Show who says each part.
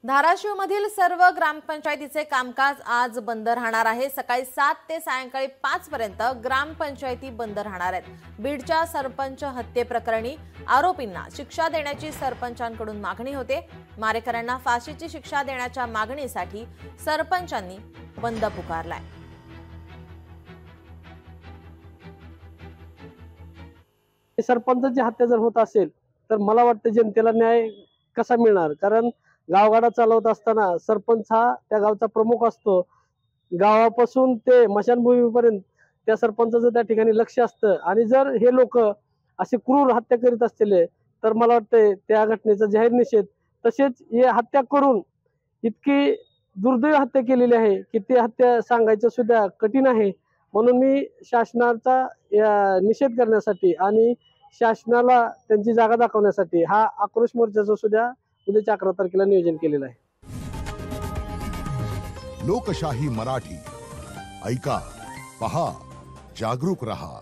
Speaker 1: धाराशिवमधील सर्व ग्रामपंचायतीचे कामकाज आज बंद राहणार आहे। सकाळी 7 ते सायंकाळी 5 पर्यंत ग्रामपंचायती बंद राहणार आहेत। बीडच्या सरपंच हत्येप्रकरणी आरोपींना शिक्षा देण्याची सरपंचांकडून मागणी होते। मारेकऱ्यांना फाशीची शिक्षा देण्याच्या मागणीसाठी सरपंचांनी बंद पुकारलाय।
Speaker 2: सरपंचाची हत्या जर होत असेल तर मला वाटतं जनतेला न्याय कसा मिळणार, कारण गावगाडा चालवत असताना सरपंच हा त्या गावचा प्रमुख असतो। गावापासून ते मशानभूमीपर्यंत त्या सरपंचाचं त्या ठिकाणी लक्ष असतं आणि जर हे लोक असे क्रूर हत्या करीत असतील तर मला वाटतं त्या घटनेचा जाहीर निषेध, तसेच हे हत्या करून इतकी दुर्दैवी हत्या केलेली आहे की ती हत्या सांगायचं सुद्धा कठीण आहे। म्हणून मी शासनाचा निषेध करण्यासाठी आणि शासनाला त्यांची जागा दाखवण्यासाठी हा आक्रोश मोर्चाचा सुद्धा उद्या 11 तारखेला नियोजन केलेलं आहे।
Speaker 3: लोकशाही मराठी ऐका, पहा, जागरूक रहा।